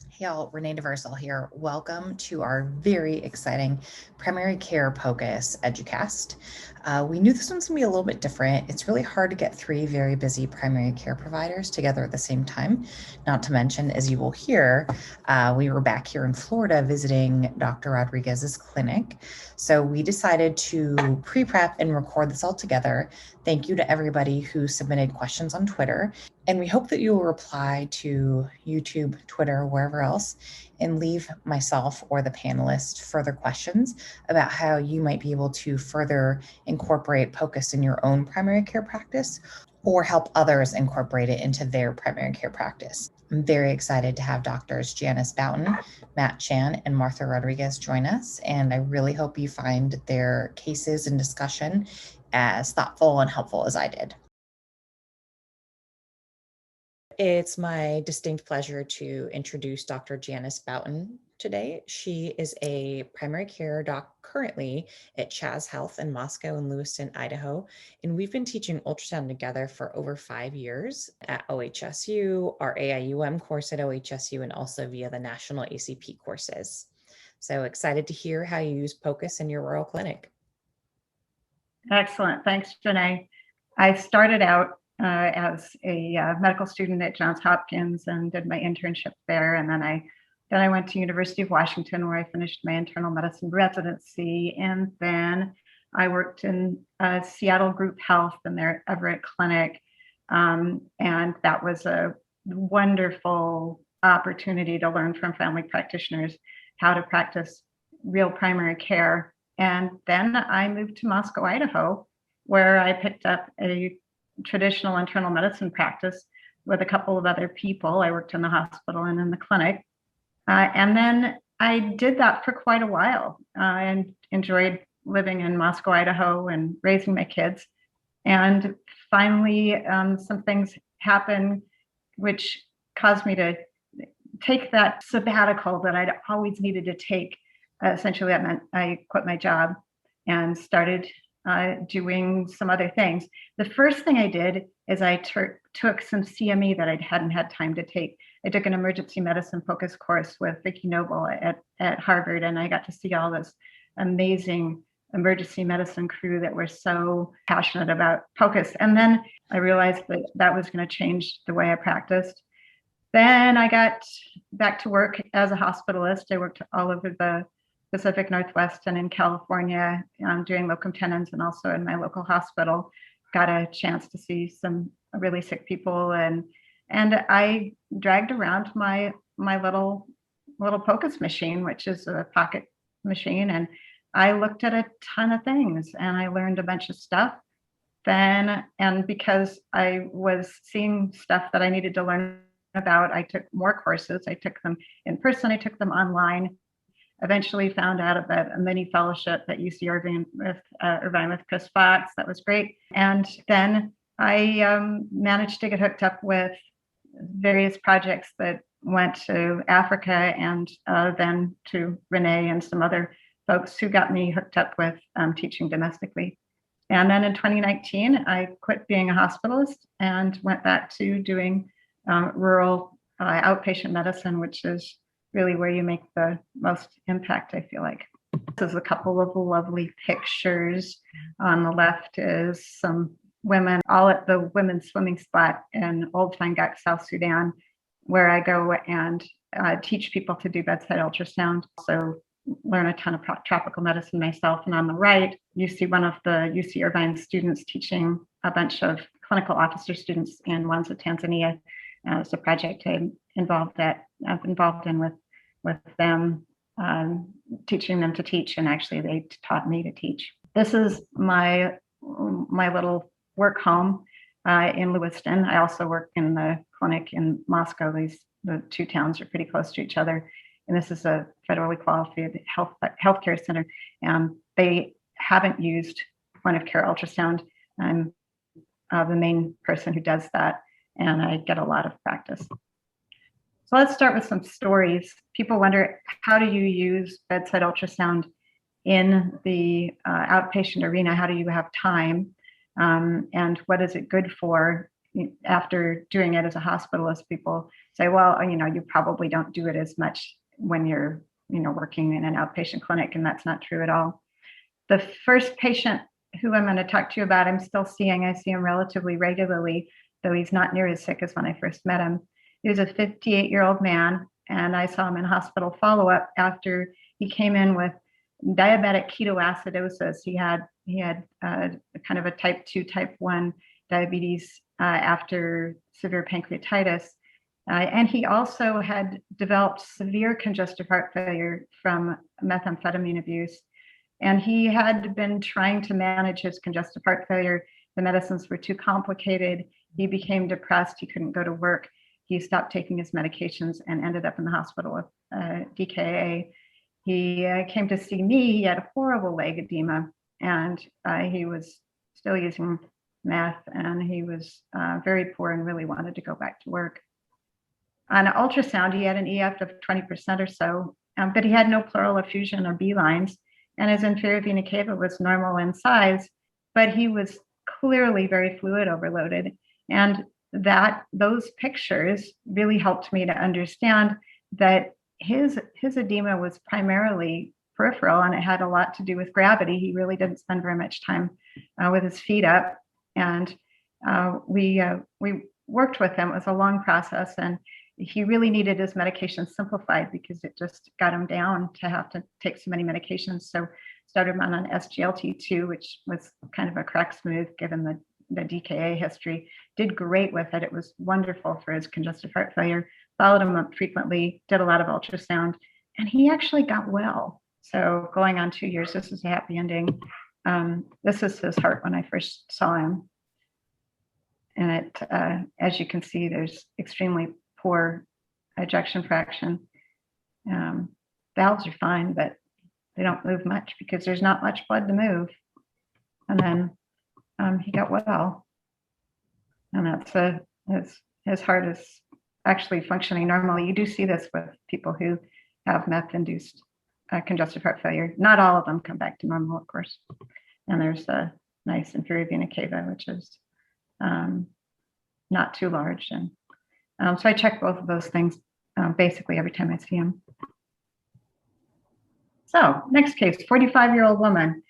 Hey all, Renee DeVersal here. Welcome to our very exciting primary care POCUS EduCast. We knew this one's gonna be a little bit different. It's really hard to get three very busy primary care providers together at the same time. Not to mention, as you will hear, we were back here in Florida visiting Dr. Rodriguez's clinic. So we decided to pre-prep and record this all together. Thank you to everybody who submitted questions on Twitter. And we hope that you will reply to YouTube, Twitter, wherever else, and leave myself or the panelists further questions about how you might be able to further incorporate POCUS in your own primary care practice or help others incorporate it into their primary care practice. I'm very excited to have doctors Janice Boughton, Matt Chan, and Martha Rodriguez join us, and I really hope you find their cases and discussion as thoughtful and helpful as I did. It's my distinct pleasure to introduce Dr. Janice Boughton today. She is a primary care doc currently at Chaz Health in Moscow and Lewiston, Idaho. And we've been teaching ultrasound together for over 5 years at OHSU, our AIUM course at OHSU, and also via the national ACP courses. So excited to hear how you use POCUS in your rural clinic. Excellent. Thanks, Janae. I started out as a medical student at Johns Hopkins and did my internship there. And then I went to University of Washington, where I finished my internal medicine residency. And then I worked in Seattle Group Health in their Everett clinic. And that was a wonderful opportunity to learn from family practitioners how to practice real primary care. And then I moved to Moscow, Idaho, where I picked up a traditional internal medicine practice with a couple of other people. I worked in the hospital and in the clinic. And then I did that for quite a while and enjoyed living in Moscow, Idaho and raising my kids. And finally, some things happened which caused me to take that sabbatical that I'd always needed to take. Essentially, that meant I quit my job and started doing some other things. The first thing I did is I took some CME that I hadn't had time to take. I took an emergency medicine POCUS course with Vicki Noble at Harvard, and I got to see all this amazing emergency medicine crew that were so passionate about POCUS. And then I realized that that was going to change the way I practiced. Then I got back to work as a hospitalist. I worked all over the Pacific Northwest and in California, doing locum tenens and also in my local hospital. Got a chance to see some really sick people, and I dragged around my little POCUS machine, which is a pocket machine, and I looked at a ton of things and I learned a bunch of stuff. Then, and because I was seeing stuff that I needed to learn about, I took more courses. I took them in person, I took them online. Eventually found out about a mini fellowship at UC Irvine with Chris Fox. That was great. And then I managed to get hooked up with various projects that went to Africa and then to Renee and some other folks who got me hooked up with teaching domestically. And then in 2019, I quit being a hospitalist and went back to doing rural outpatient medicine, which is really where you make the most impact, I feel like. This is a couple of lovely pictures. On the left is some women all at the women's swimming spot in Old Fangak, South Sudan, where I go and teach people to do bedside ultrasound. So learn a ton of tropical medicine myself. And on the right, you see one of the UC Irvine students teaching a bunch of clinical officer students in Mwanza, Tanzania. It's a project I've been involved in with them, teaching them to teach, and actually they taught me to teach. This is my little work home in Lewiston. I also work in the clinic in Moscow. The two towns are pretty close to each other, and this is a federally qualified healthcare center. They haven't used point of care ultrasound. I'm the main person who does that, and I get a lot of practice. So let's start with some stories. People wonder, how do you use bedside ultrasound in the outpatient arena? How do you have time? And what is it good for? after doing it as a hospitalist, people say, well, you probably don't do it as much when you're, working in an outpatient clinic, and that's not true at all. The first patient who I'm going to talk to you about, I'm still seeing. I see him relatively regularly, though he's not near as sick as when I first met him. He was a 58-year-old man, and I saw him in hospital follow-up after he came in with diabetic ketoacidosis. He had kind of a type 2, type 1 diabetes after severe pancreatitis. And he also had developed severe congestive heart failure from methamphetamine abuse. And he had been trying to manage his congestive heart failure. The medicines were too complicated. He became depressed. He couldn't go to work. He stopped taking his medications and ended up in the hospital with DKA. He came to see me. He had horrible leg edema, and he was still using meth, and he was very poor and really wanted to go back to work. On ultrasound, he had an EF of 20% or so, but he had no pleural effusion or B lines, and his inferior vena cava was normal in size, but he was clearly very fluid overloaded. And those pictures really helped me to understand that his edema was primarily peripheral, and it had a lot to do with gravity. He really didn't spend very much time with his feet up, and we worked with him. It was a long process, and he really needed his medication simplified because it just got him down to have to take so many medications. So started him on an SGLT2, which was kind of a crack smooth given the DKA history. Did great with it. It was wonderful for his congestive heart failure. Followed him up frequently, did a lot of ultrasound, and he actually got well. So going on 2 years, this is a happy ending. This is his heart when I first saw him. And it, as you can see, there's extremely poor ejection fraction. Valves are fine, but they don't move much because there's not much blood to move. And then he got well. And that's his heart is actually functioning normally. You do see this with people who have meth-induced congestive heart failure. Not all of them come back to normal, of course. And there's a nice inferior vena cava, which is not too large. And so I check both of those things basically every time I see him. So next case, 45-year-old woman.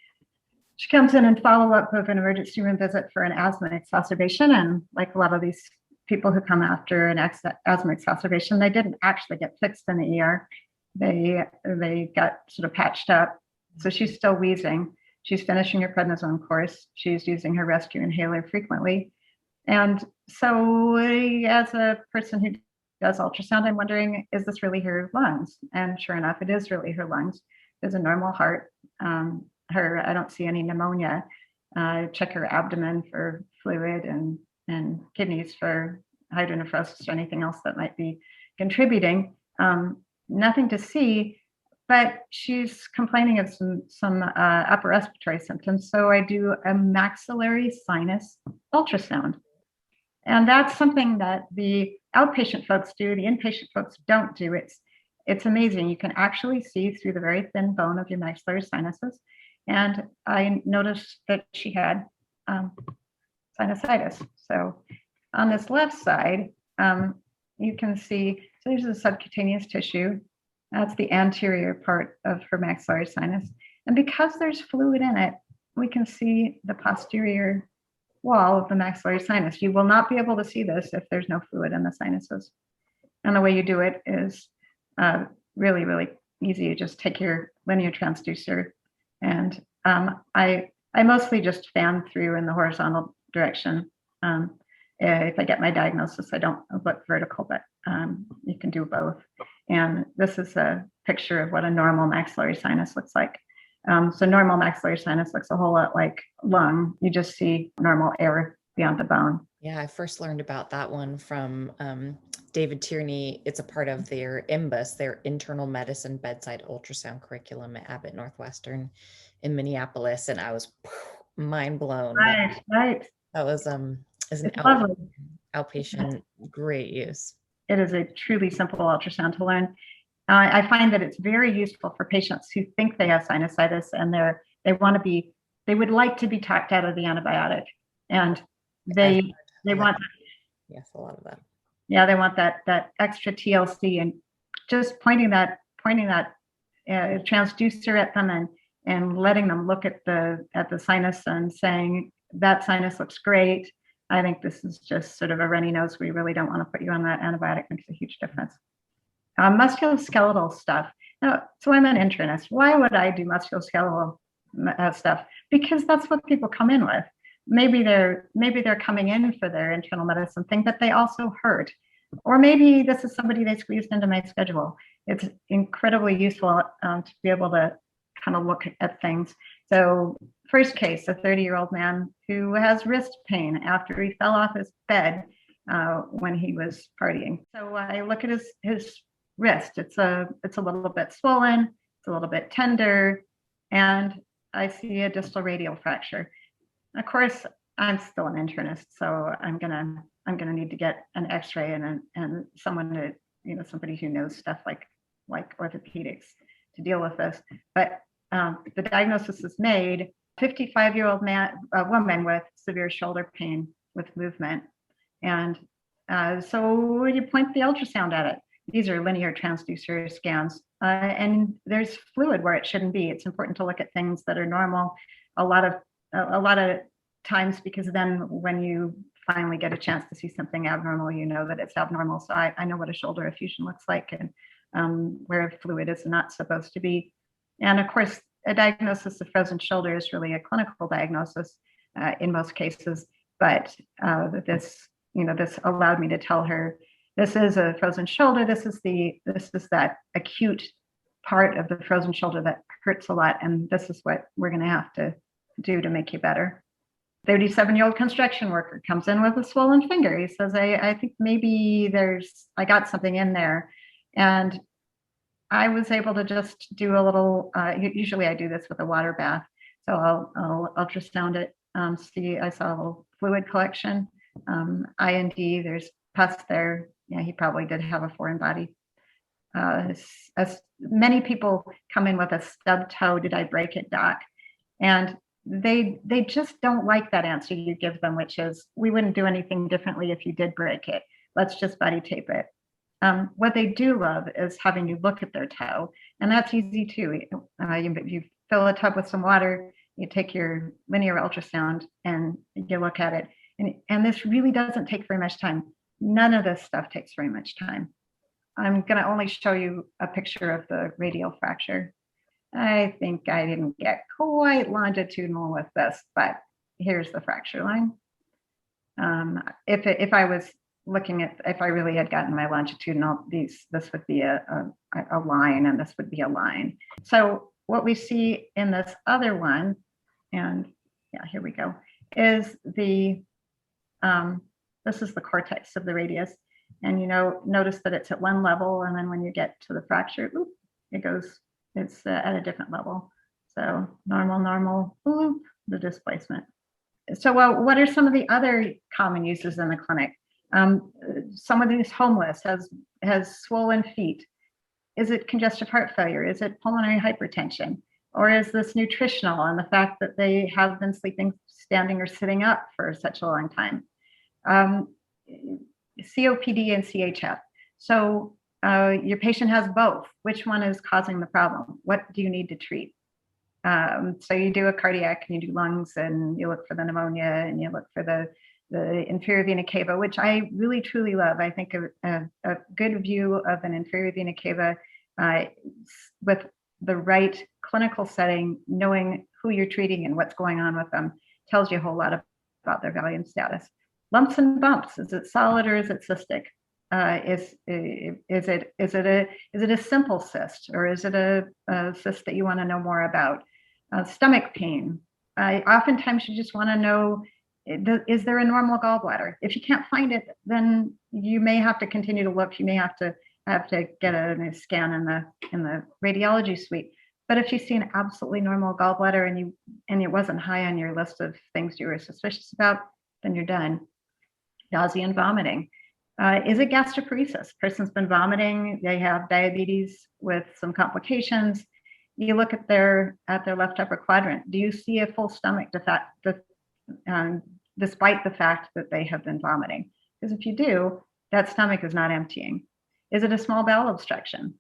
She comes in and follow-up of an emergency room visit for an asthma exacerbation. And like a lot of these people who come after an asthma exacerbation, they didn't actually get fixed in the ER. They got sort of patched up. So she's still wheezing. She's finishing her prednisone course. She's using her rescue inhaler frequently. And so as a person who does ultrasound, I'm wondering, is this really her lungs? And sure enough, it is really her lungs. There's a normal heart. I don't see any pneumonia. Check her abdomen for fluid and kidneys for hydronephrosis or anything else that might be contributing. Nothing to see, but she's complaining of some upper respiratory symptoms. So I do a maxillary sinus ultrasound. And that's something that the outpatient folks do, the inpatient folks don't do. It's amazing. You can actually see through the very thin bone of your maxillary sinuses. And I noticed that she had sinusitis. So on this left side, you can see, so there's a subcutaneous tissue. That's the anterior part of her maxillary sinus. And because there's fluid in it, we can see the posterior wall of the maxillary sinus. You will not be able to see this if there's no fluid in the sinuses. And the way you do it is really, really easy. You just take your linear transducer, and I mostly just fan through in the horizontal direction. If I get my diagnosis, I don't look vertical, but you can do both. And this is a picture of what a normal maxillary sinus looks like. So normal maxillary sinus looks a whole lot like lung. You just see normal air beyond the bone. Yeah, I first learned about that one from David Tierney. It's a part of their IMBUS, their internal medicine bedside ultrasound curriculum at Abbott Northwestern in Minneapolis. And I was mind blown. Right. That was as an outpatient, great use. It is a truly simple ultrasound to learn. I find that it's very useful for patients who think they have sinusitis and they would like to be talked out of the antibiotic, and they want Yes, a lot of that. Yeah, they want that extra TLC, and just pointing that transducer at them and letting them look at the sinus and saying that sinus looks great. I think this is just sort of a runny nose. We really don't want to put you on that antibiotic. Makes a huge difference. Musculoskeletal stuff. Now, so I'm an internist. Why would I do musculoskeletal stuff? Because that's what people come in with. Maybe they're coming in for their internal medicine thing, but they also hurt. Or maybe this is somebody they squeezed into my schedule. It's incredibly useful to be able to kind of look at things. So first case, a 30-year-old man who has wrist pain after he fell off his bed when he was partying. So I look at his wrist. It's a little bit swollen, it's a little bit tender, and I see a distal radial fracture. Of course, I'm still an internist, so I'm gonna need to get an X-ray and someone to, somebody who knows stuff like orthopedics to deal with this. But the diagnosis is made. 55-year-old woman with severe shoulder pain with movement, and so you point the ultrasound at it. These are linear transducer scans, and there's fluid where it shouldn't be. It's important to look at things that are normal a lot of times, because then when you finally get a chance to see something abnormal, you know that it's abnormal. So I know what a shoulder effusion looks like, and where fluid is not supposed to be. And of course, a diagnosis of frozen shoulder is really a clinical diagnosis in most cases. But this allowed me to tell her, this is a frozen shoulder. This is that acute part of the frozen shoulder that hurts a lot, and this is what we're going to have to do to make you better. 37-year-old construction worker comes in with a swollen finger. He says, I think maybe I got something in there. And I was able to just do a little, usually I do this with a water bath. So I'll ultrasound it, see, I saw a little fluid collection, IND, there's pus there. Yeah, he probably did have a foreign body. As many people come in with a stub toe, did I break it, doc? And they just don't like that answer you give them, which is, we wouldn't do anything differently if you did break it. Let's just body tape it. What they do love is having you look at their toe, and that's easy too. You fill a tub with some water, you take your linear ultrasound, and you look at it. And this really doesn't take very much time. None of this stuff takes very much time. I'm going to only show you a picture of the radial fracture. I think I didn't get quite longitudinal with this, but here's the fracture line. If I was looking at, if I really had gotten my longitudinal, this would be a line, and this would be a line. So what we see in this other one, and yeah, here we go, is this is the cortex of the radius. And notice that it's at one level, and then when you get to the fracture, it's at a different level. So normal, the displacement. So what are some of the other common uses in the clinic? Somebody who's homeless has swollen feet. Is it congestive heart failure? Is it pulmonary hypertension? Or is this nutritional and the fact that they have been sleeping, standing, or sitting up for such a long time? COPD and CHF. So your patient has both. Which one is causing the problem? What do you need to treat? So you do a cardiac, and you do lungs, and you look for the pneumonia, and you look for the inferior vena cava, which I really truly love. I think a good view of an inferior vena cava with the right clinical setting, knowing who you're treating and what's going on with them, tells you a whole lot about their volume status. Lumps and bumps, is it solid or is it cystic? Is it a simple cyst, or is it a cyst that you want to know more about? Stomach pain. Oftentimes you just want to know, is there a normal gallbladder? If you can't find it, then you may have to continue to look. You may have to get a scan in the radiology suite. But if you see an absolutely normal gallbladder and it wasn't high on your list of things you were suspicious about, then you're done. Nausea and vomiting. Is it gastroparesis? Person's been vomiting, they have diabetes with some complications. You look at their left upper quadrant. Do you see a full stomach despite the fact that they have been vomiting? Because if you do, that stomach is not emptying. Is it a small bowel obstruction?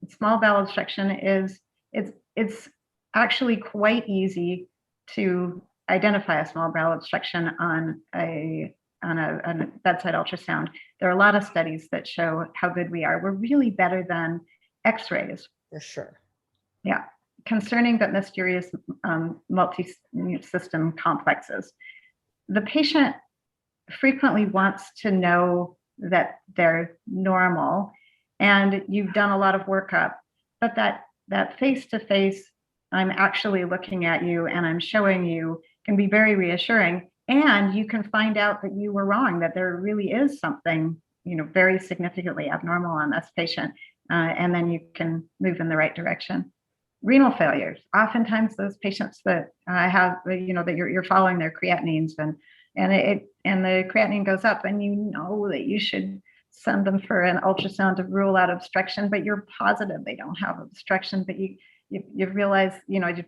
Small bowel obstruction is, it's actually quite easy to identify a small bowel obstruction on a bedside ultrasound. There are a lot of studies that show how good we are. We're really better than X-rays. For sure. Yeah, concerning but mysterious multi-system complexes. The patient frequently wants to know that they're normal, and you've done a lot of workup, but that face-to-face, I'm actually looking at you and I'm showing you, can be very reassuring. And you can find out that you were wrong, that there really is something, very significantly abnormal on this patient. And then you can move in the right direction. Renal failures. Oftentimes those patients that have, that you're following their creatinines and the creatinine goes up, and you know that you should send them for an ultrasound to rule out obstruction, but you're positive they don't have obstruction, but you realize,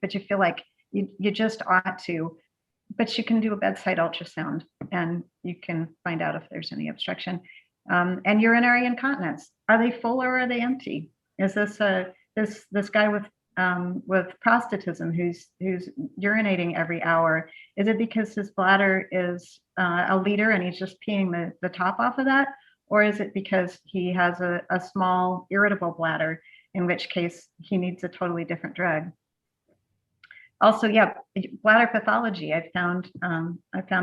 but you feel like you just ought to, but you can do a bedside ultrasound and you can find out if there's any obstruction. And urinary incontinence. Are they full or are they empty? Is this this guy with prostatism who's urinating every hour? Is it because his bladder is a liter and he's just peeing the top off of that? Or is it because he has a small irritable bladder, in which case he needs a totally different drug? Also, yeah, bladder pathology. I found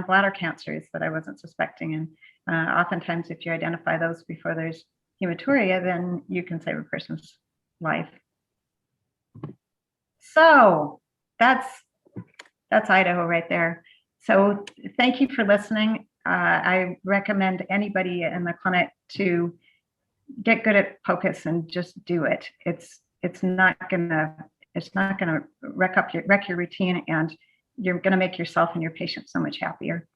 bladder cancers that I wasn't suspecting, and oftentimes, if you identify those before there's hematuria, then you can save a person's life. So that's Idaho right there. So thank you for listening. I recommend anybody in the clinic to get good at POCUS and just do it. It's not gonna wreck your routine, and you're gonna make yourself and your patient so much happier.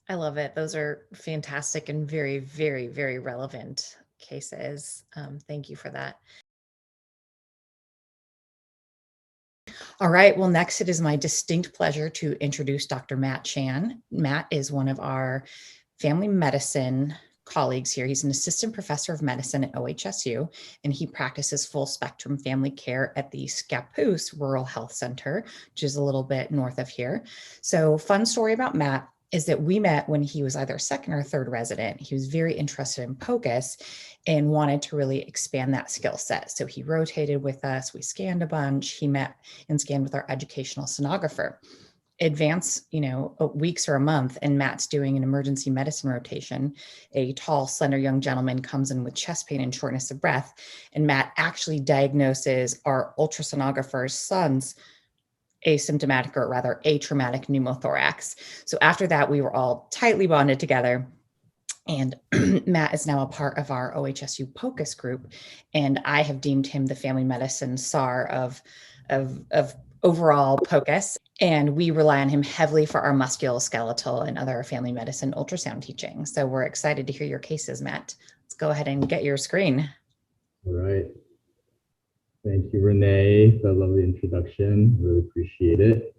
I love it. Those are fantastic and very, very, very relevant cases. Thank you for that. All right. Well, next, it is my distinct pleasure to introduce Dr. Matt Chan. Matt is one of our family medicine colleagues here. He's an assistant professor of medicine at OHSU, and he practices full spectrum family care at the Scappoose Rural Health Center, which is a little bit north of here. So, fun story about Matt is that we met when he was either second or third resident. He was very interested in POCUS and wanted to really expand that skill set. So he rotated with us, we scanned a bunch, he met and scanned with our educational sonographer. Advance, weeks or a month, and Matt's doing an emergency medicine rotation. A tall, slender young gentleman comes in with chest pain and shortness of breath, and Matt actually diagnoses our ultrasonographer's son's asymptomatic, or rather atraumatic pneumothorax. So after that, we were all tightly bonded together. And Matt is now a part of our OHSU POCUS group. And I have deemed him the family medicine SAR of overall POCUS. And we rely on him heavily for our musculoskeletal and other family medicine ultrasound teaching. So we're excited to hear your cases, Matt. Let's go ahead and get your screen. All right. Thank you, Renee, for that lovely introduction. Really appreciate it.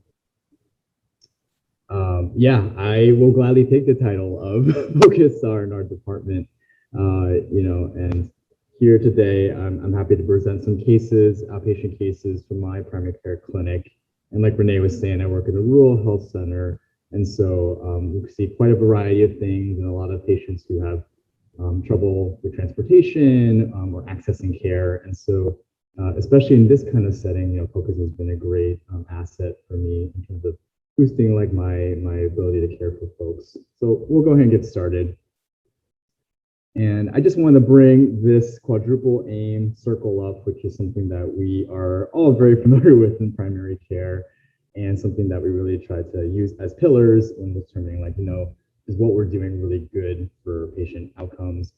Yeah, I will gladly take the title of POCUS SAR in our department. And here today, I'm happy to present some cases, outpatient cases from my primary care clinic. And like Renee was saying, I work at a rural health center. And so we see quite a variety of things, and a lot of patients who have trouble with transportation or accessing care. And so especially in this kind of setting, POCUS has been a great asset for me in terms of boosting my ability to care for folks. So we'll go ahead and get started. And I just want to bring this quadruple aim circle up, which is something that we are all very familiar with in primary care, and something that we really try to use as pillars when determining, is what we're doing really good for patient outcomes,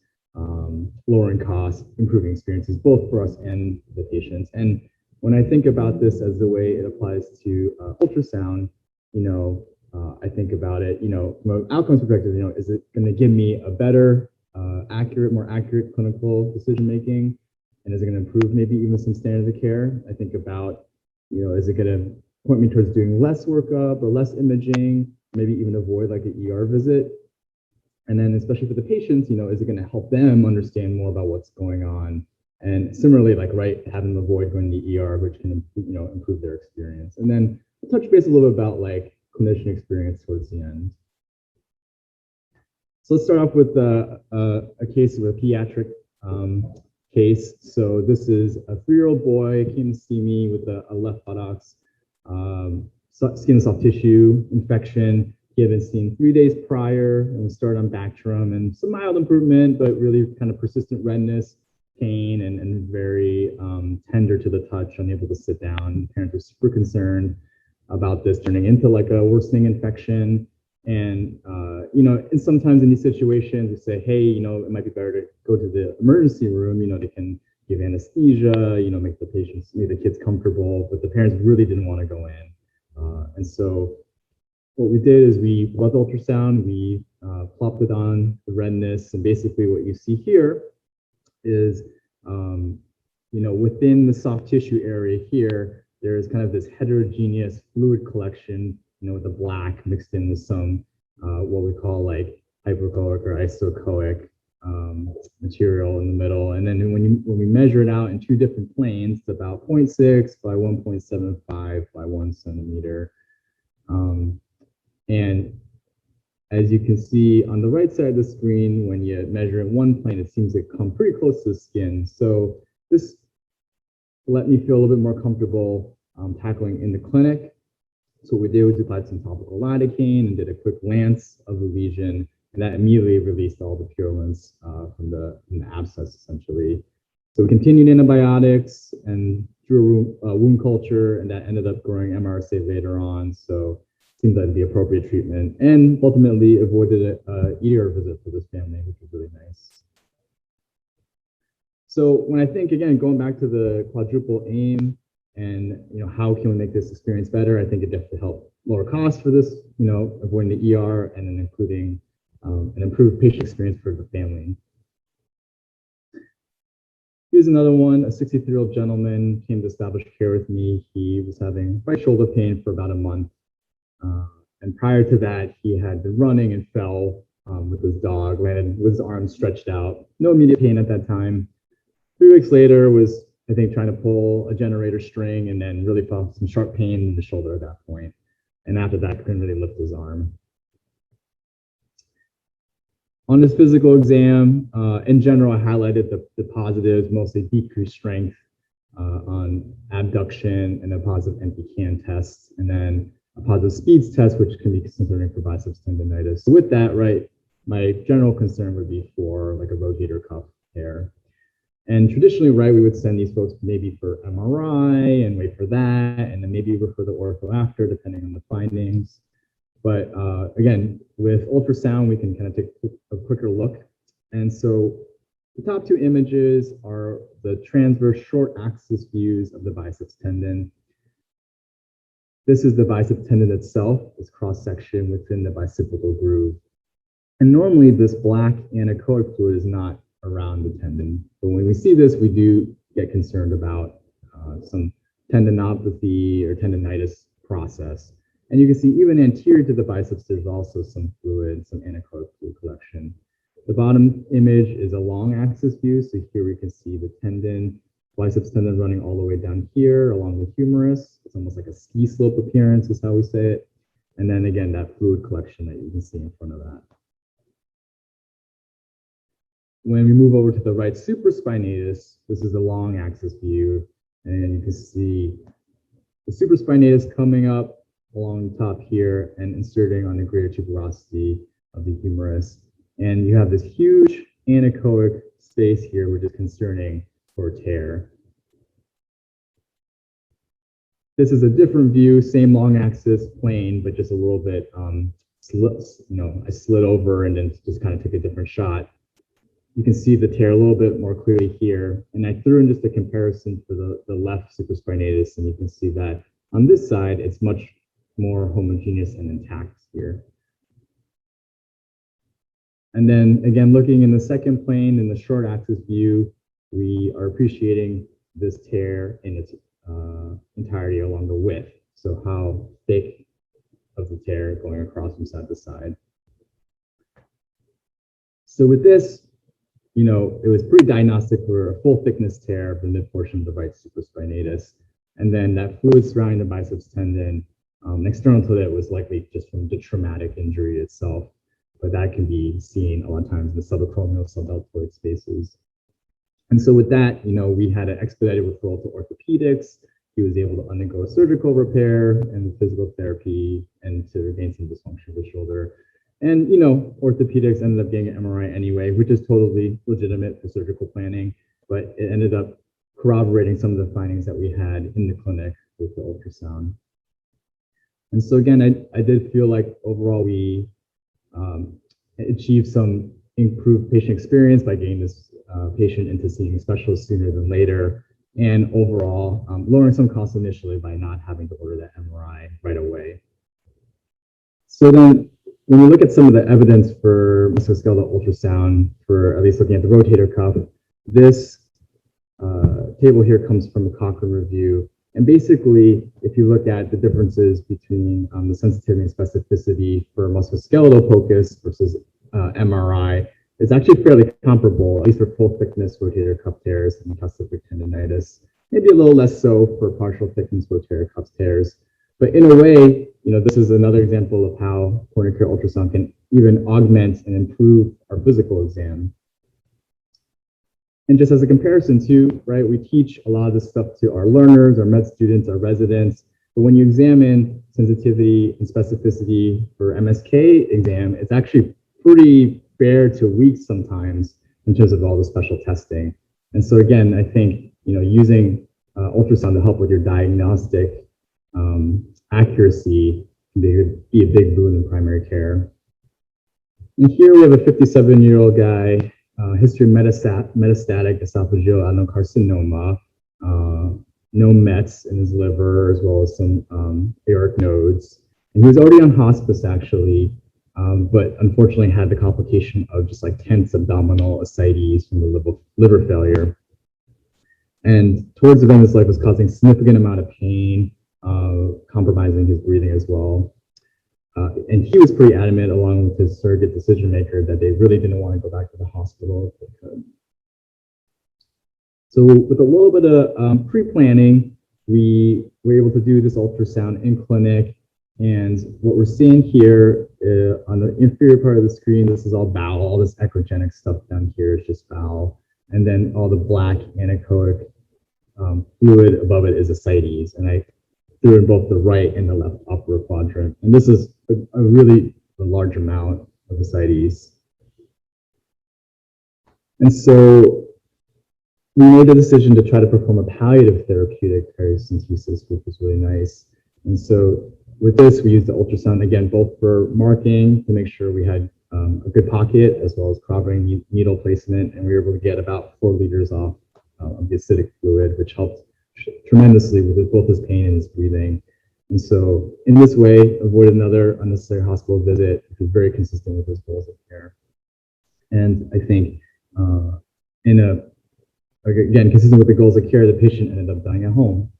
lowering costs, improving experiences, both for us and the patients. And when I think about this as the way it applies to ultrasound, I think about it, from an outcomes perspective, is it going to give me a better, more accurate clinical decision making? And is it going to improve maybe even some standards of care? I think about, is it going to point me towards doing less workup or less imaging, maybe even avoid an ER visit? And then especially for the patients, is it going to help them understand more about what's going on? And similarly, having them avoid going to the ER, which can, improve their experience. And then we'll touch base a little bit about clinician experience towards the end. So let's start off with a case of a pediatric case. So this is a 3-year-old boy came to see me with a left buttocks, skin and soft tissue infection. He had been seen 3 days prior, and we started on Bactrim and some mild improvement, but really kind of persistent redness, pain, and very tender to the touch, unable to sit down. Parents were super concerned about this turning into a worsening infection. And, and sometimes in these situations, we say, hey, it might be better to go to the emergency room. They can give anesthesia, make the kids comfortable, but the parents really didn't want to go in. And so what we did is we blood ultrasound, we plopped it on the redness, and basically what you see here is, within the soft tissue area here, there's kind of this heterogeneous fluid collection, with the black mixed in with some what we call hypoechoic or isoechoic material in the middle. And then when we measure it out in 2 different planes, it's about 0.6 by 1.75 by 1 centimeter. And as you can see on the right side of the screen, when you measure in one plane, it seems to come pretty close to the skin. So this let me feel a little bit more comfortable tackling in the clinic. So what we did was we applied some topical lidocaine and did a quick lance of the lesion, and that immediately released all the purulence from the abscess, essentially. So we continued antibiotics and drew a wound culture, and that ended up growing MRSA later on. So it seemed like the appropriate treatment, and ultimately avoided an ER visit for this family, which was really nice. So when I think, again, going back to the quadruple aim, and how can we make this experience better? I think it definitely helped lower costs for this, avoiding the ER, and then including an improved patient experience for the family. Here's another one. A 63-year-old gentleman came to establish care with me. He was having right shoulder pain for about a month, and prior to that, he had been running and fell with his dog, landed with his arms stretched out. No immediate pain at that time. 3 weeks later, was I think trying to pull a generator string, and then really felt some sharp pain in the shoulder at that point. And after that, couldn't really lift his arm. On this physical exam, in general, I highlighted the positives, mostly decreased strength on abduction, and a positive empty can test, and then a positive speeds test, which can be concerning for biceps tendonitis. So with that, my general concern would be for a rotator cuff tear. And traditionally, we would send these folks maybe for MRI and wait for that, and then maybe refer the ortho after, depending on the findings. But again, with ultrasound, we can kind of take a quicker look. And so the top 2 images are the transverse short axis views of the biceps tendon. This is the biceps tendon itself, this cross section within the bicipital groove. And normally this black anechoic fluid is not around the tendon. But when we see this, we do get concerned about some tendinopathy or tendonitis process. And you can see even anterior to the biceps, there's also some fluid, some anechoic fluid collection. The bottom image is a long axis view. So here we can see the tendon, biceps tendon running all the way down here along the humerus. It's almost like a ski slope appearance is how we say it. And then again, that fluid collection that you can see in front of that. When we move over to the right supraspinatus, this is a long axis view, and you can see the supraspinatus coming up along the top here and inserting on the greater tuberosity of the humerus. And you have this huge anechoic space here, which is concerning for tear. This is a different view, same long axis plane, but just a little bit I slid over and then just kind of took a different shot. You can see the tear a little bit more clearly here. And I threw in just a comparison for the left supraspinatus, and you can see that on this side, it's much more homogeneous and intact here. And then again, looking in the second plane in the short axis view, we are appreciating this tear in its entirety along the width. So how thick of the tear going across from side to side. So with this, it was pretty diagnostic for a full thickness tear of the mid portion of the right supraspinatus. And then that fluid surrounding the biceps tendon, external to that was likely just from the traumatic injury itself, but that can be seen a lot of times in the subacromial subdeltoid spaces. And so with that, we had an expedited referral to orthopedics. He was able to undergo surgical repair and physical therapy and to regain some dysfunction of the shoulder. And, orthopedics ended up getting an MRI anyway, which is totally legitimate for surgical planning, but it ended up corroborating some of the findings that we had in the clinic with the ultrasound. And so again, I did feel like overall we achieved some improved patient experience by getting this patient into seeing a specialist sooner than later, and overall lowering some costs initially by not having to order that MRI right away. So then when we look at some of the evidence for musculoskeletal ultrasound, for at least looking at the rotator cuff, this table here comes from a Cochrane review. And basically, if you look at the differences between the sensitivity and specificity for musculoskeletal POCUS versus MRI, it's actually fairly comparable, at least for full thickness rotator cuff tears and calcific tendonitis. Maybe a little less so for partial thickness rotator cuff tears. But in a way, this is another example of how point-of-care ultrasound can even augment and improve our physical exam. And just as a comparison too, right, we teach a lot of this stuff to our learners, our med students, our residents. But when you examine sensitivity and specificity for MSK exam, it's actually pretty bare to weak sometimes in terms of all the special testing. And so again, I think, using ultrasound to help with your diagnostic accuracy can be a big boon in primary care. And here we have a 57-year-old guy, history of metastatic esophageal adenocarcinoma, no mets in his liver, as well as some aortic nodes. And he was already on hospice actually, but unfortunately had the complication of just like tense abdominal ascites from the liver failure. And towards the end of his life was causing significant amount of pain, compromising his breathing as well. And he was pretty adamant, along with his surrogate decision maker, that they really didn't want to go back to the hospital if they could. So with a little bit of pre-planning, we were able to do this ultrasound in clinic. And what we're seeing here on the inferior part of the screen, this is all bowel. All this ecogenic stuff down here is just bowel. And then all the black anechoic fluid above it is ascites. And I threw in both the right and the left upper quadrant. And this is a really large amount of ascites. And so we made the decision to try to perform a palliative therapeutic paracentesis, which was really nice. And so with this, we used the ultrasound, again, both for marking to make sure we had a good pocket, as well as corroborating needle placement. And we were able to get about 4 liters off of the acidic fluid, which helped tremendously with both his pain and his breathing. And so in this way, avoided another unnecessary hospital visit, which was very consistent with his goals of care. And I think again, consistent with the goals of care, the patient ended up dying at home.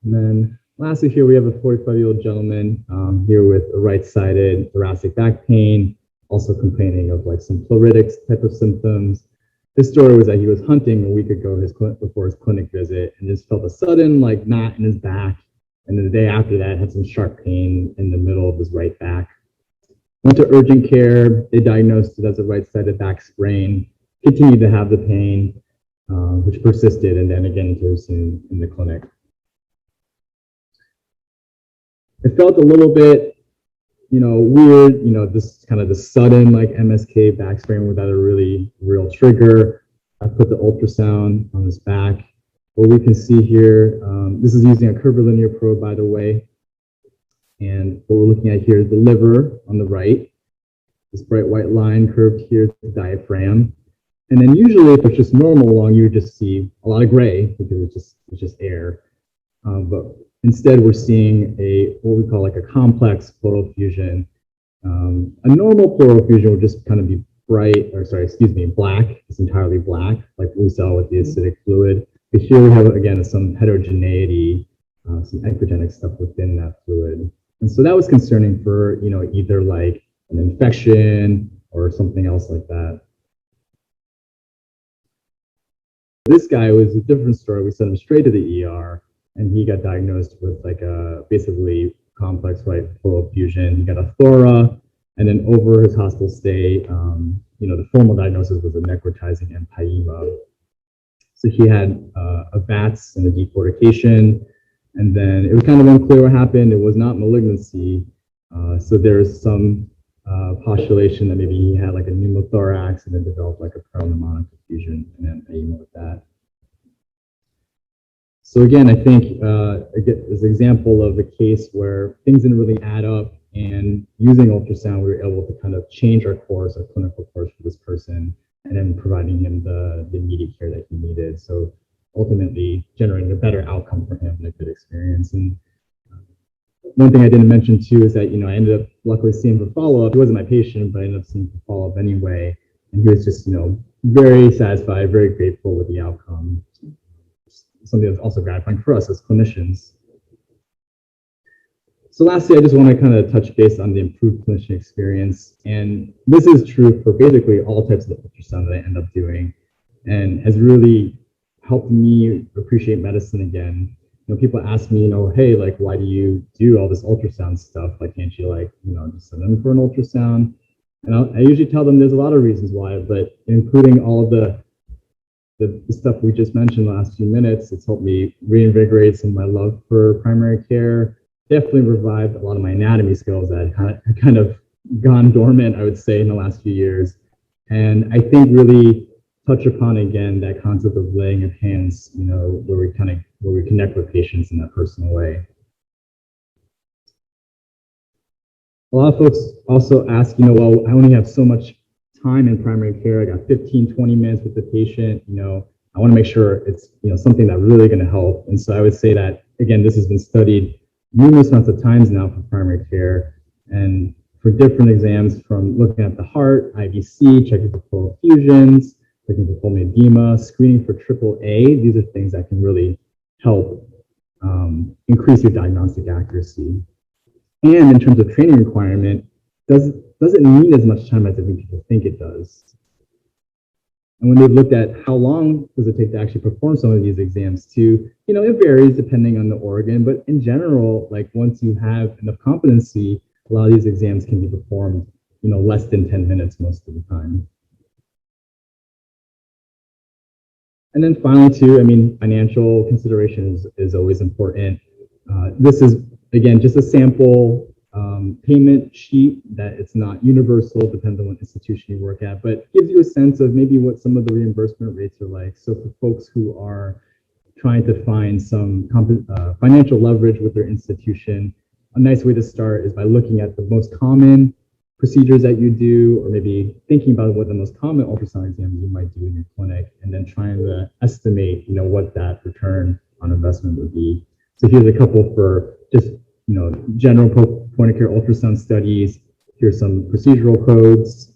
And then lastly, here we have a 45-year-old gentleman here with a right-sided thoracic back pain, also complaining of like some pleuritic type of symptoms. His story was that he was hunting a week ago before his clinic visit and just felt a sudden like knot in his back. And then the day after that had some sharp pain in the middle of his right back. Went to urgent care. They diagnosed it as a right-sided back sprain. Continued to have the pain, which persisted, and then again he was in the clinic. It felt a little bit, weird, this kind of the sudden like MSK back sprain without a real trigger. I put the ultrasound on his back. What we can see here, this is using a curvilinear probe, by the way. And what we're looking at here is the liver on the right. This bright white line curved here to the diaphragm. And then usually if it's just normal lung, you would just see a lot of gray because it's just air. But instead, we're seeing what we call like a complex pleural effusion. A normal pleural effusion would just kind of be black. It's entirely black, like we saw with the acidic fluid. But here we have, again, some heterogeneity, some ecogenic stuff within that fluid. And so that was concerning for, either like an infection or something else like that. This guy was a different story. We sent him straight to the ER, and he got diagnosed with like a basically complex right pleural effusion. He got a thora, and then over his hospital stay, the formal diagnosis was a necrotizing empyema. So he had a VATS and a deportication, and then it was kind of unclear what happened. It was not malignancy. So there's some postulation that maybe he had like a pneumothorax and then developed like a pneumonic effusion and then empyema with that. So again, I think as an example of a case where things didn't really add up, and using ultrasound, we were able to kind of change our clinical course for this person, and then providing him the immediate care that he needed. So ultimately generating a better outcome for him and a good experience. And one thing I didn't mention too is that, I ended up luckily seeing him for follow-up. He wasn't my patient, but I ended up seeing him for follow-up anyway. And he was just, very satisfied, very grateful with the outcome. Something that's also gratifying for us as clinicians. So lastly, I just want to kind of touch base on the improved clinician experience. And this is true for basically all types of ultrasound that I end up doing, and has really helped me appreciate medicine again. People ask me, hey, like, why do you do all this ultrasound stuff? Like, can't you just send them for an ultrasound? And I usually tell them there's a lot of reasons why, but including all of the stuff we just mentioned the last few minutes, it's helped me reinvigorate some of my love for primary care. Definitely revived a lot of my anatomy skills that had kind of gone dormant, I would say, in the last few years. And I think really touch upon again that concept of laying of hands, where we connect with patients in that personal way. A lot of folks also ask, well, I only have so much time in primary care. I got 15, 20 minutes with the patient. I want to make sure it's something that's really going to help. And so I would say that, again, this has been studied numerous amounts of times now for primary care, and for different exams, from looking at the heart, IVC, checking for pleural effusions, looking for pulmonary edema, screening for AAA. These are things that can really help increase your diagnostic accuracy. And in terms of training requirement, doesn't need as much time as I think people think it does. And when they've looked at how long does it take to actually perform some of these exams too, it varies depending on the organ, but in general, like once you have enough competency, a lot of these exams can be performed, less than 10 minutes most of the time. And then finally too, financial considerations is always important. This is, again, just a sample payment sheet that it's not universal, depends on what institution you work at, but gives you a sense of maybe what some of the reimbursement rates are like. So for folks who are trying to find some financial leverage with their institution, a nice way to start is by looking at the most common procedures that you do, or maybe thinking about what the most common ultrasound exams you might do in your clinic, and then trying to estimate, what that return on investment would be. So here's a couple for just, general point of care ultrasound studies. Here's some procedural codes.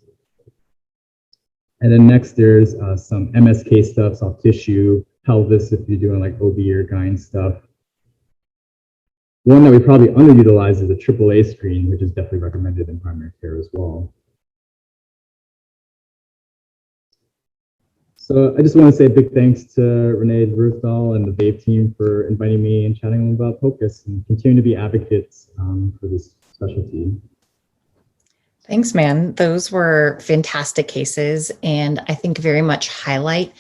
And then next there's some MSK stuff, soft tissue, pelvis if you're doing like OB or GYN stuff. One that we probably underutilize is a AAA screen, which is definitely recommended in primary care as well. So I just want to say a big thanks to Renee Ruthdahl and the Vave team for inviting me and chatting about POCUS and continuing to be advocates for this specialty. Thanks, man. Those were fantastic cases, and I think very much highlight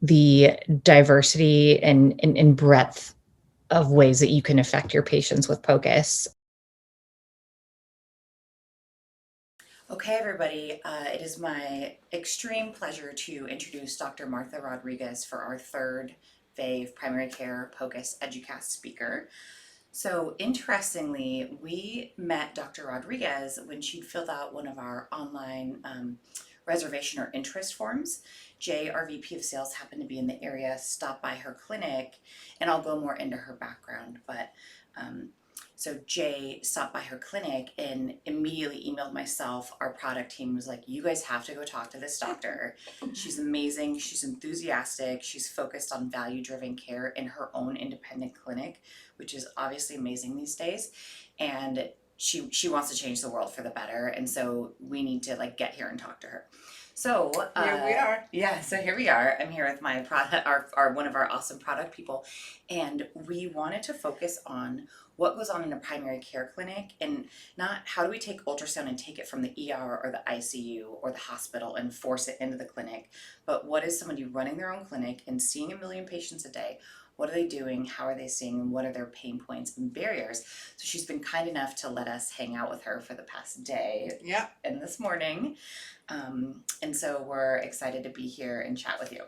the diversity and breadth of ways that you can affect your patients with POCUS. Okay, everybody, it is my extreme pleasure to introduce Dr. Martha Rodriguez for our third Vave Primary Care POCUS EduCast speaker. So interestingly, we met Dr. Rodriguez when she'd filled out one of our online reservation or interest forms. Jay, our VP of sales, happened to be in the area, stopped by her clinic, and I'll go more into her background, but so Jay stopped by her clinic and immediately emailed myself. Our product team was like, you guys have to go talk to this doctor. She's amazing. She's enthusiastic. She's focused on value-driven care in her own independent clinic, which is obviously amazing these days. And she wants to change the world for the better, and so we need to like get here and talk to her. So Here we are. Yeah, so here we are. I'm here with my product, our one of our awesome product people, and we wanted to focus on what goes on in a primary care clinic, and not how do we take ultrasound and take it from the ER or the ICU or the hospital and force it into the clinic, but what is somebody running their own clinic and seeing 1 million patients a day? What are they doing? How are they seeing? And what are their pain points and barriers? So she's been kind enough to let us hang out with her for the past day and this morning. And so we're excited to be here and chat with you.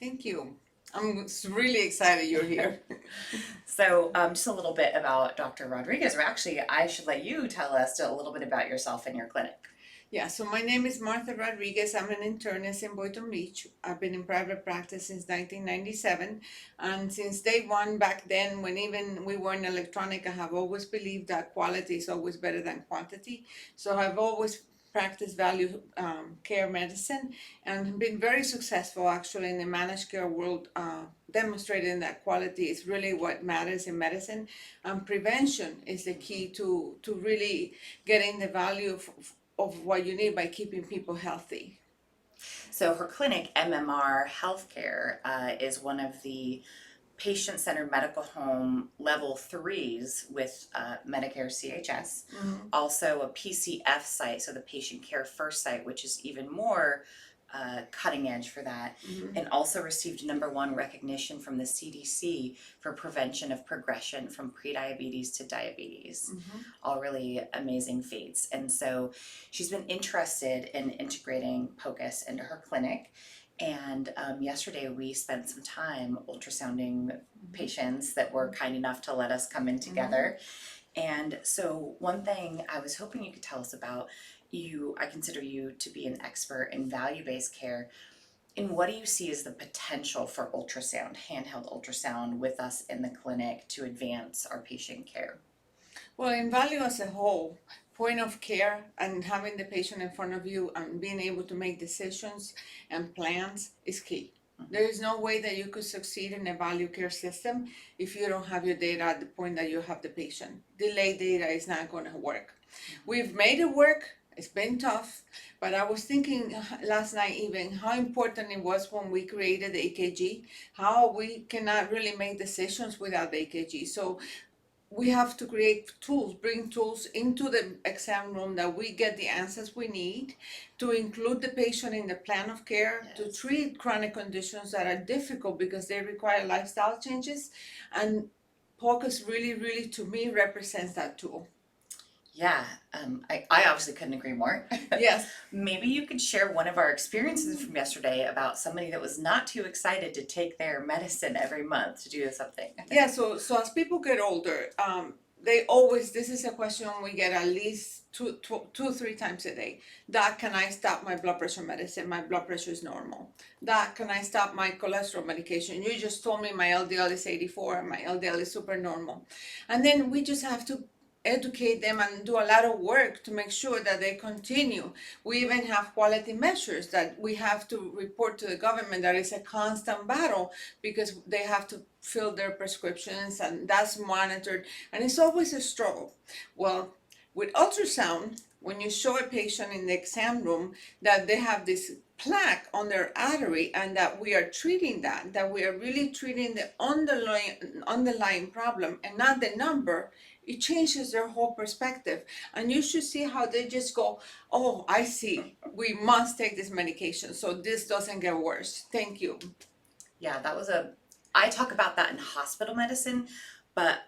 Thank you. I'm really excited you're here. So just a little bit about Dr. Rodriguez, or actually I should let you tell us a little bit about yourself and your clinic. Yeah, so my name is Martha Rodriguez. I'm an internist in Boynton Beach. I've been in private practice since 1997. And since day one back then, when even we were in electronic, I have always believed that quality is always better than quantity. So I've always practiced value care medicine and been very successful actually in the managed care world, demonstrating that quality is really what matters in medicine. Prevention is the key to really getting the value of what you need by keeping people healthy. So her clinic, MMR Healthcare, is one of the patient-centered medical home level 3s with Medicare CHS. Also a PCF site, so the patient care first site, which is even more cutting edge for that, and also received #1 recognition from the CDC for prevention of progression from prediabetes to diabetes. All really amazing feats. And so she's been interested in integrating POCUS into her clinic. And yesterday we spent some time ultrasounding patients that were kind enough to let us come in together. And so one thing I was hoping you could tell us about, I consider you to be an expert in value-based care. And what do you see as the potential for ultrasound, handheld ultrasound with us in the clinic to advance our patient care? Well, in value as a whole, point of care and having the patient in front of you and being able to make decisions and plans is key. There is no way that you could succeed in a value care system if you don't have your data at the point that you have the patient. Delayed data is not going to work. We've made it work. It's been tough, but I was thinking last night even how important it was when we created the EKG, how we cannot really make decisions without the EKG. So we have to create tools, bring tools into the exam room that we get the answers we need to include the patient in the plan of care, to treat chronic conditions that are difficult because they require lifestyle changes. And POCUS really, to me, represents that tool. Yeah, I obviously couldn't agree more. Yes. Maybe you could share one of our experiences from yesterday about somebody that was not too excited to take their medicine every month to do something. Yeah, so as people get older, they always, this is a question we get at least two, 3 times a day. Doc, can I stop my blood pressure medicine? My blood pressure is normal. Doc, can I stop my cholesterol medication? You just told me my LDL is 84 and my LDL is super normal. And then we just have to educate them and do a lot of work to make sure that they continue. We even have quality measures that we have to report to the government. That is a constant battle because they have to fill their prescriptions and that's monitored, and it's always a struggle. Well, with ultrasound, when you show a patient in the exam room that they have this plaque on their artery and that we are treating that we are really treating the underlying problem and not the number, it changes their whole perspective. And you should see how they just go, oh, I see, we must take this medication so this doesn't get worse. Thank you. Yeah, I talk about that in hospital medicine, but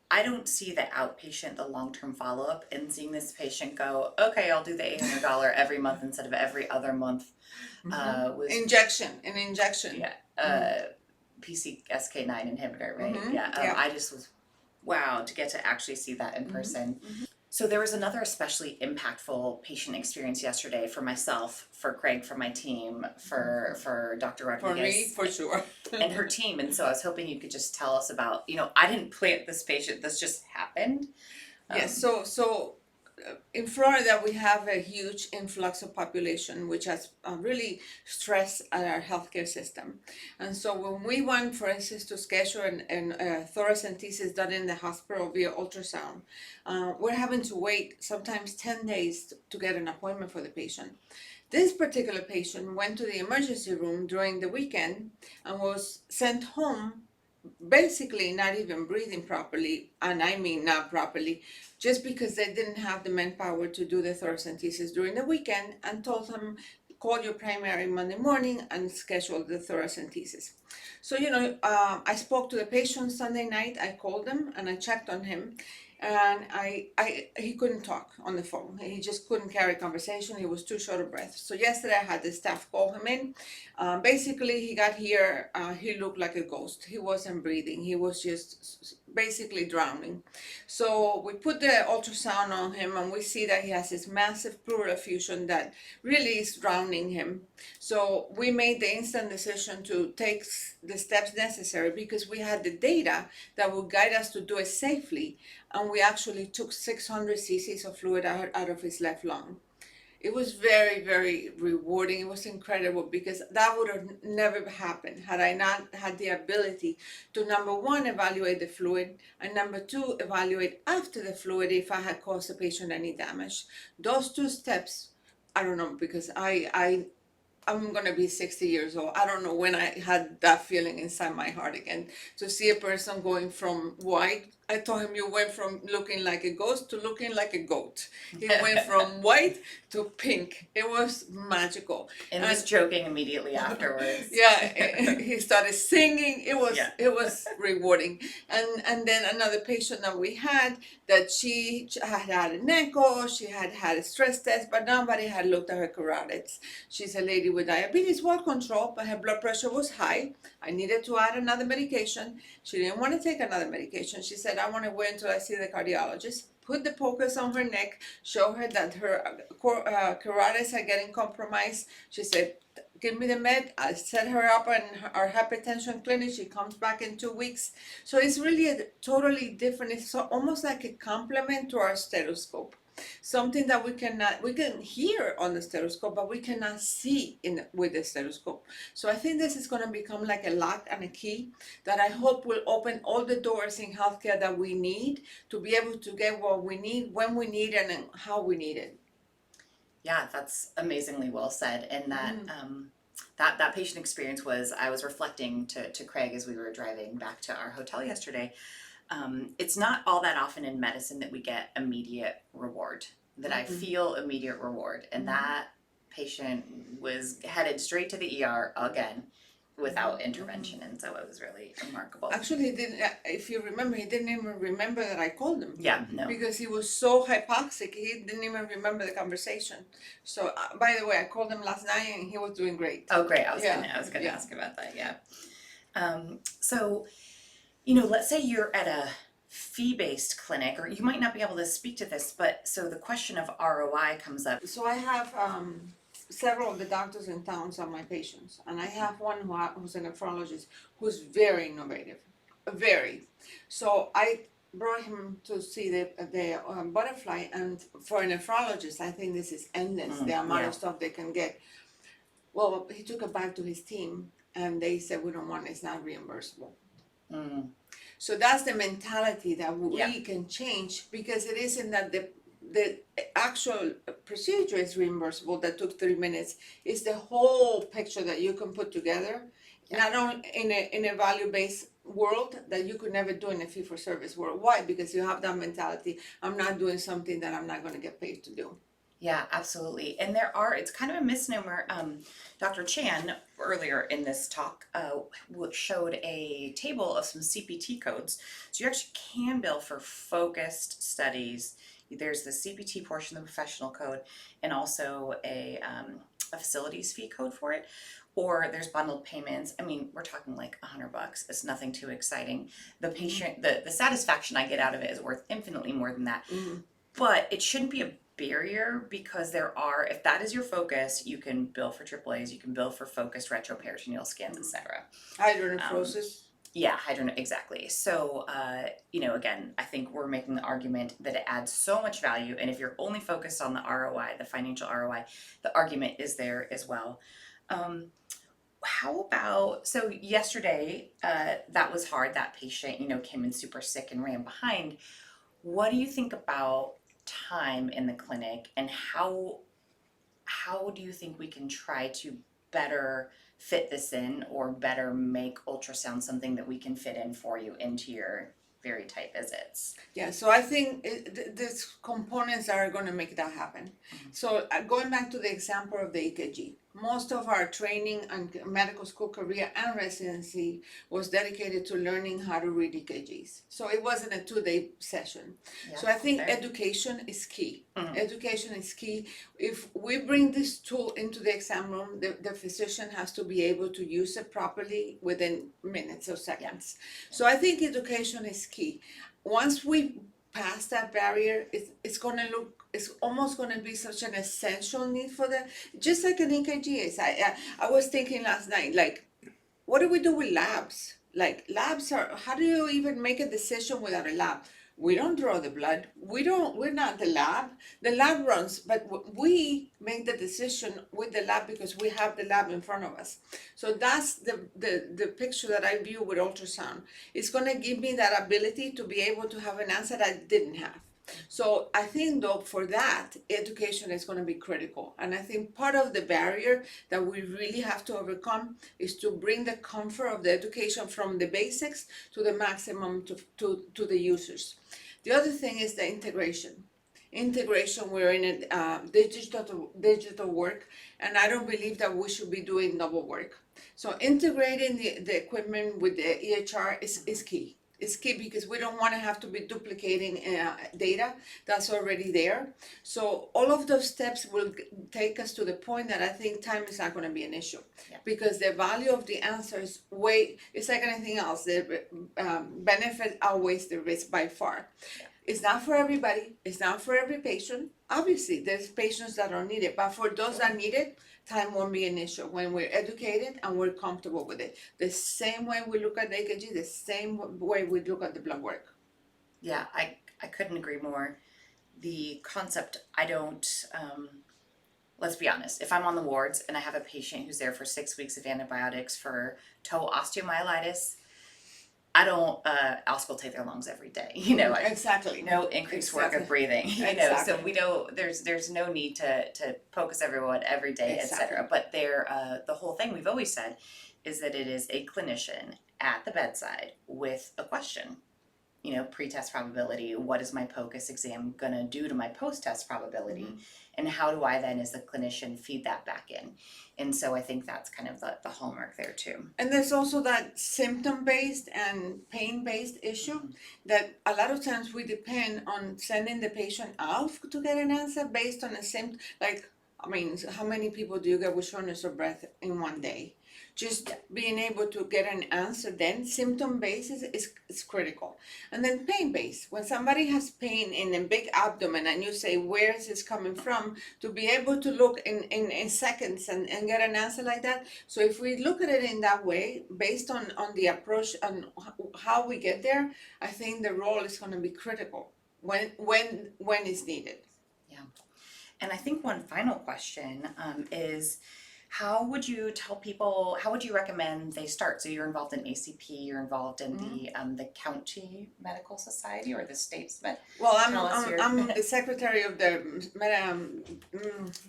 I don't see the outpatient, the long-term follow-up, and seeing this patient go, okay, I'll do the $800 every month instead of every other month. An injection. Yeah, PCSK9 inhibitor, right? I just was, wow, to get to actually see that in person. So there was another especially impactful patient experience yesterday for myself, for Craig, for my team, for Dr. Rodriguez. For me, for sure. And her team. And so I was hoping you could just tell us about, I didn't plant this patient, this just happened. Yes, so in Florida, we have a huge influx of population, which has really stressed our healthcare system. And so when we want, for instance, to schedule an thoracentesis done in the hospital via ultrasound, we're having to wait sometimes 10 days to get an appointment for the patient. This particular patient went to the emergency room during the weekend and was sent home basically not even breathing properly, and I mean not properly, just because they didn't have the manpower to do the thoracentesis during the weekend, and told him, call your primary Monday morning and schedule the thoracentesis. So, I spoke to the patient Sunday night. I called him and I checked on him, and he couldn't talk on the phone. He just couldn't carry conversation. He was too short of breath. So yesterday I had the staff call him in. Basically, he got here, he looked like a ghost. He wasn't breathing. He was just basically drowning. So we put the ultrasound on him, and we see that he has this massive pleural effusion that really is drowning him. So we made the instant decision to take the steps necessary, because we had the data that would guide us to do it safely. And we actually took 600 cc's of fluid out of his left lung. It was very, very rewarding. It was incredible, because that would have never happened had I not had the ability to, number one, evaluate the fluid, and number two, evaluate after the fluid if I had caused the patient any damage. Those two steps, I don't know, because I'm gonna be 60 years old. I don't know when I had that feeling inside my heart again, to see a person going from white. I told him, you went from looking like a ghost to looking like a goat. He went from white to pink. It was magical. And was joking immediately afterwards. Yeah, he started singing. It was Yeah. it was rewarding. And then another patient that we had, that she had an echo, she had a stress test, but nobody had looked at her carotids. She's a lady with diabetes, well controlled, but her blood pressure was high. I needed to add another medication. She didn't want to take another medication. She said, I want to wait until I see the cardiologist. Put the POCUS on her neck, show her that her carotids are getting compromised. She said, give me the med. I set her up in our hypertension clinic. She comes back in 2 weeks. So it's really a totally different, it's almost like a complement to our stethoscope. Something that we can hear on the stethoscope, but we cannot see with the stethoscope. So I think this is going to become like a lock and a key that I hope will open all the doors in healthcare that we need to be able to get what we need, when we need it, and how we need it. Yeah, that's amazingly well said. And that patient experience was, I was reflecting to Craig as we were driving back to our hotel yesterday. It's not all that often in medicine that we get immediate reward, that I feel immediate reward. And that patient was headed straight to the ER again without intervention. And so it was really remarkable. Actually, he didn't, if you remember, he didn't even remember that I called him. Yeah, no. Because he was so hypoxic, he didn't even remember the conversation. So, by the way, I called him last night and he was doing great. Oh, great. I was gonna ask about that. Yeah. So, let's say you're at a fee-based clinic, or you might not be able to speak to this, but so the question of ROI comes up. So I have several of the doctors in town are my patients, and I have one who's a nephrologist who's very innovative, very. So I brought him to see the butterfly, and for a nephrologist, I think this is endless, the amount of stuff they can get. Well, he took it back to his team, and they said, we don't want it, it's not reimbursable. So that's the mentality that we can change, because it isn't that the actual procedure is reimbursable that took 3 minutes. It's the whole picture that you can put together, not only in a value-based world that you could never do in a fee-for-service world. Why? Because you have that mentality, I'm not doing something that I'm not going to get paid to do. Yeah, absolutely. And it's kind of a misnomer. Dr. Chan, earlier in this talk, showed a table of some CPT codes. So you actually can bill for focused studies. There's the CPT portion, the professional code, and also a facilities fee code for it. Or there's bundled payments. I mean, we're talking like $100. It's nothing too exciting. The patient, the satisfaction I get out of it is worth infinitely more than that. But it shouldn't be a barrier, because if that is your focus, you can bill for AAAs, you can bill for focused retroperitoneal scans, etc. Hydronephrosis. Yeah, exactly. So, again, I think we're making the argument that it adds so much value. And if you're only focused on the ROI, the financial ROI, the argument is there as well. How about, so yesterday, that was hard. That patient, came in super sick and ran behind. What do you think about time in the clinic, and how do you think we can try to better fit this in, or better make ultrasound something that we can fit in for you into your very tight visits? Yeah, so I think these components are going to make that happen. So going back to the example of the EKG, most of our training and medical school career and residency was dedicated to learning how to read EKGs. So it wasn't a 2-day session. So I think education is key. Education is key. If we bring this tool into the exam room, the physician has to be able to use it properly within minutes or seconds. So I think education is key. Once we pass that barrier, it's almost going to be such an essential need for them, just like an EKG is. I was thinking last night, like, what do we do with labs? Like, labs how do you even make a decision without a lab? We don't draw the blood. We're not the lab. The lab runs, but we make the decision with the lab because we have the lab in front of us. So that's the picture that I view with ultrasound. It's gonna give me that ability to be able to have an answer that I didn't have. So I think though for that, education is going to be critical. And I think part of the barrier that we really have to overcome is to bring the comfort of the education from the basics to the maximum to the users. The other thing is the integration. We're in a digital work, and I don't believe that we should be doing double work. So integrating the equipment with the EHR is key. It's key because we don't want to have to be duplicating data that's already there. So all of those steps will take us to the point that I think time is not going to be an issue, because the value of the answer is it's like anything else. The benefit outweighs the risk by far. It's not for everybody. It's not for every patient. Obviously, there's patients that don't need it, but for those that need it, time won't be an issue when we're educated and we're comfortable with it. The same way we look at the EKG, the same way we look at the blood work. Yeah, I couldn't agree more. The concept, I don't, let's be honest, if I'm on the wards and I have a patient who's there for 6 weeks of antibiotics for toe osteomyelitis, I don't auscultate their lungs every day, Exactly. No increased work of breathing, so we know there's no need to POCUS everyone every day, etc. But the whole thing we've always said is that it is a clinician at the bedside with a question. Pre-test probability, what is my POCUS exam gonna do to my post-test probability? And how do I then, as the clinician, feed that back in? And so I think that's kind of the hallmark there too. And there's also that symptom-based and pain-based issue that a lot of times we depend on sending the patient out to get an answer based on a symptom. Like, I mean, how many people do you get with shortness of breath in one day? Just being able to get an answer then, symptom-based is critical. And then pain-based, when somebody has pain in a big abdomen and you say, where is this coming from? To be able to look in seconds and get an answer like that. So if we look at it in that way, based on the approach and how we get there, I think the role is going to be critical when it's needed. Yeah. And I think one final question is, how would you recommend they start? So you're involved in ACP, you're involved in the county medical society or the state's Well, I'm the secretary of the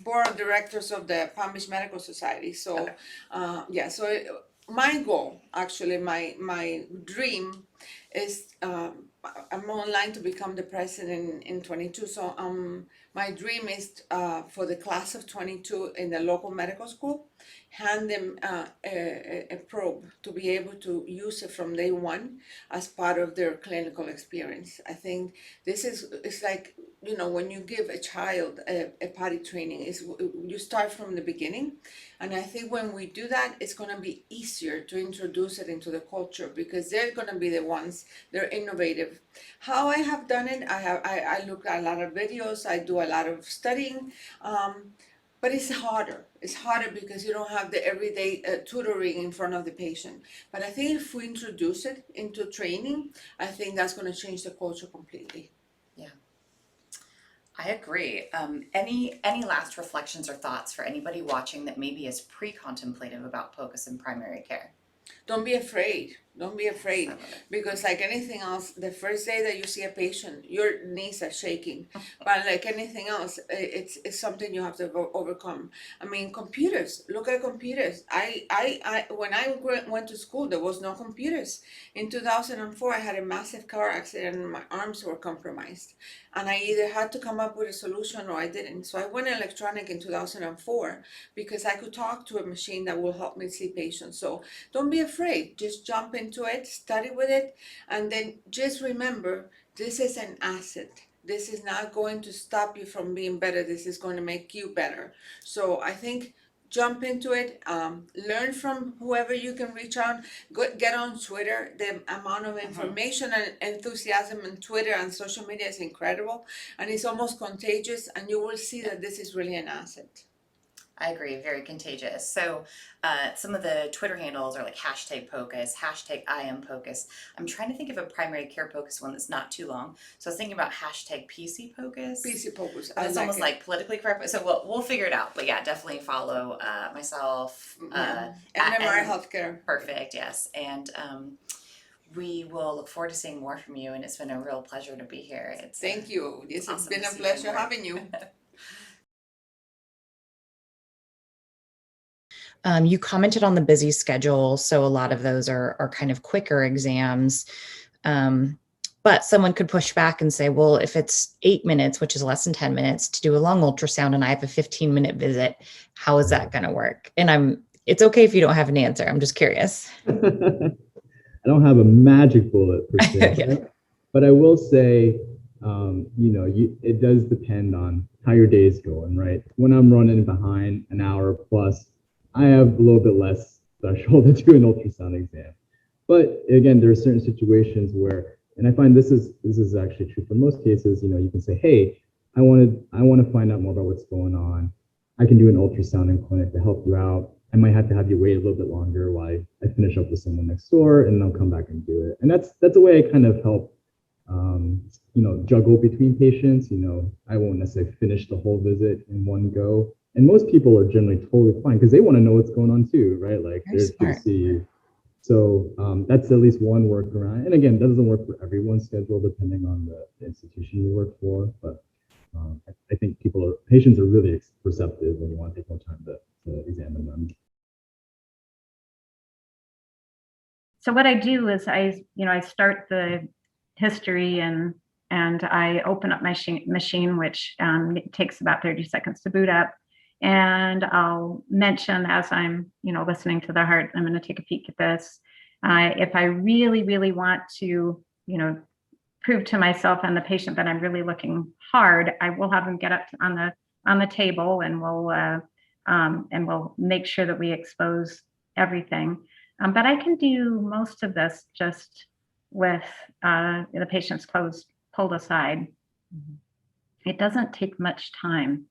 board of directors of the Palm Beach Medical Society. So, so my goal, actually, my dream is, I'm online to become the president in 22. So my dream is for the class of 22 in the local medical school, hand them a probe to be able to use it from day one as part of their clinical experience. I think it's like, when you give a child a potty training, you start from the beginning. And I think when we do that, it's going to be easier to introduce it into the culture because they're going to be the ones, they're innovative. How I have done it, I look at a lot of videos, I do a lot of studying. But it's harder. It's harder because you don't have the everyday tutoring in front of the patient. But I think if we introduce it into training, I think that's going to change the culture completely. Yeah, I agree. Any last reflections or thoughts for anybody watching that maybe is pre-contemplative about POCUS in primary care? Don't be afraid. Don't be afraid, because like anything else, the first day that you see a patient, your knees are shaking. But like anything else, it's something you have to overcome. I mean, computers. Look at computers. When I went to school, there was no computers. In 2004, I had a massive car accident and my arms were compromised, and I either had to come up with a solution or I didn't. So I went electronic in 2004 because I could talk to a machine that will help me see patients. So don't be afraid. Just jump into it, study with it, and then just remember, this is an asset. This is not going to stop you from being better. This is going to make you better. So I think jump into it, learn from whoever you can reach out, get on Twitter. The amount of information and enthusiasm on Twitter and social media is incredible, and it's almost contagious, and you will see that this is really an asset. I agree, very contagious. So some of the Twitter handles are like hashtag POCUS, hashtag IamPOCUS. I'm trying to think of a primary care POCUS one that's not too long. So I was thinking about hashtag PC POCUS. PC POCUS. It's almost like politically correct. So we'll figure it out. But yeah, definitely follow myself. MMR Healthcare. Perfect, yes. And we will look forward to seeing more from you. And it's been a real pleasure to be here. Thank you. This has awesome been a to see pleasure you. having you. You commented on the busy schedule, so a lot of those are kind of quicker exams. But someone could push back and say, well, if it's 8 minutes, which is less than 10 minutes, to do a lung ultrasound and I have a 15-minute visit, how is that going to work? And it's okay if you don't have an answer. I'm just curious. I don't have a magic bullet per se, Yeah. but I will say, it does depend on how your day is going, right? When I'm running behind an hour plus, I have a little bit less threshold to do an ultrasound exam. But again, there are certain situations where, and I find this is actually true for most cases, you can say, hey, I want to find out more about what's going on. I can do an ultrasound in clinic to help you out. I might have to have you wait a little bit longer while I finish up with someone next door, and I'll come back and do it. And that's a way I kind of help, juggle between patients. I won't necessarily finish the whole visit in one go. And most people are generally totally fine because they want to know what's going on too, right? Like they're here to see you. So that's at least one workaround. And again, that doesn't work for everyone's schedule depending on the institution you work for. But I think patients are really perceptive when you want to take more time to examine them. So what I do is I start the history and I open up my machine, which takes about 30 seconds to boot up. And I'll mention as I'm, listening to the heart, I'm going to take a peek at this. If I really, really want to, prove to myself and the patient that I'm really looking hard, I will have them get up on the table, and we'll make sure that we expose everything. But I can do most of this just with the patient's clothes pulled aside. Mm-hmm. It doesn't take much time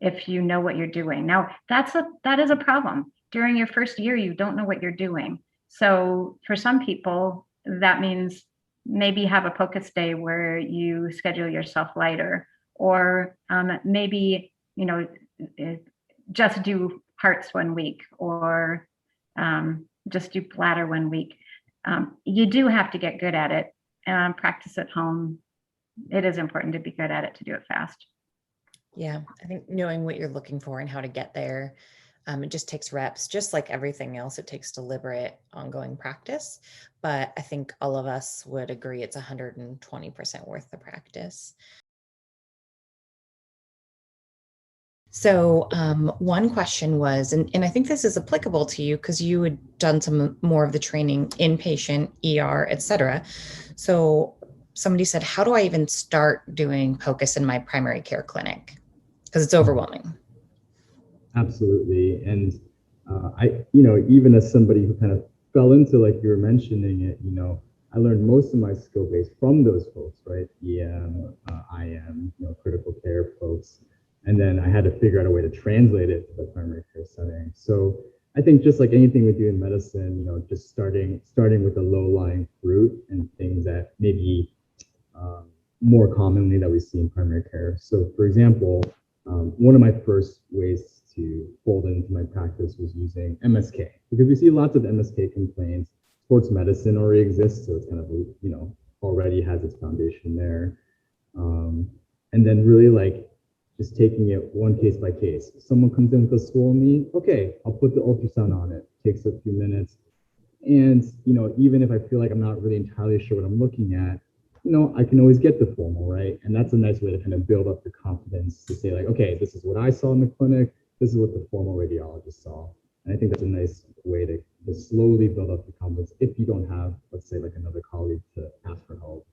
if you know what you're doing. Now, that is a problem. During your first year, you don't know what you're doing. So for some people, that means maybe have a POCUS day where you schedule yourself lighter, or maybe, just do hearts one week, or just do bladder one week. You do have to get good at it. Practice at home. It is important to be good at it to do it fast. Yeah, I think knowing what you're looking for and how to get there, it just takes reps, just like everything else. It takes deliberate, ongoing practice. But I think all of us would agree it's 120% worth the practice. So one question was, and I think this is applicable to you because you had done some more of the training inpatient, ER, et cetera. So somebody said, how do I even start doing POCUS in my primary care clinic? Because it's overwhelming. Absolutely. And even as somebody who kind of fell into, like you were mentioning it, I learned most of my skill base from those folks, right? EM, IM, critical care folks. And then I had to figure out a way to translate it to the primary care setting. So I think just like anything we do in medicine, you know, just starting with the low-lying fruit and things that maybe more commonly that we see in primary care. So for example, one of my first ways to fold into my practice was using MSK, because we see lots of MSK complaints. Sports medicine already exists, so it's kind of, you know, already has its foundation there. And then really like just taking it one case by case. Someone comes in with a swollen knee, okay, I'll put the ultrasound on it. Takes a few minutes. And, you know, even if I feel like I'm not really entirely sure what I'm looking at, you know, I can always get the formal, right? And that's a nice way to kind of build up the confidence to say like, okay, this is what I saw in the clinic. This is what the formal radiologist saw. And I think that's a nice way to slowly build up the confidence if you don't have, let's say, like another colleague to ask for help.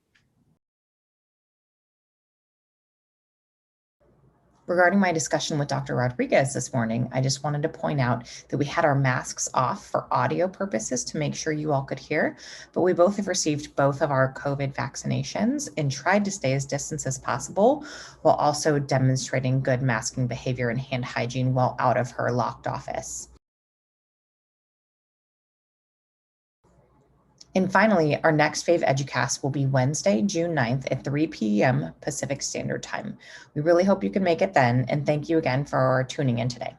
Regarding my discussion with Dr. Rodriguez this morning, I just wanted to point out that we had our masks off for audio purposes to make sure you all could hear, but we both have received both of our COVID vaccinations and tried to stay as distant as possible while also demonstrating good masking behavior and hand hygiene while out of her locked office. And finally, our next Vave EduCast will be Wednesday, June 9th at 3 p.m. Pacific Standard Time. We really hope you can make it then, and thank you again for tuning in today.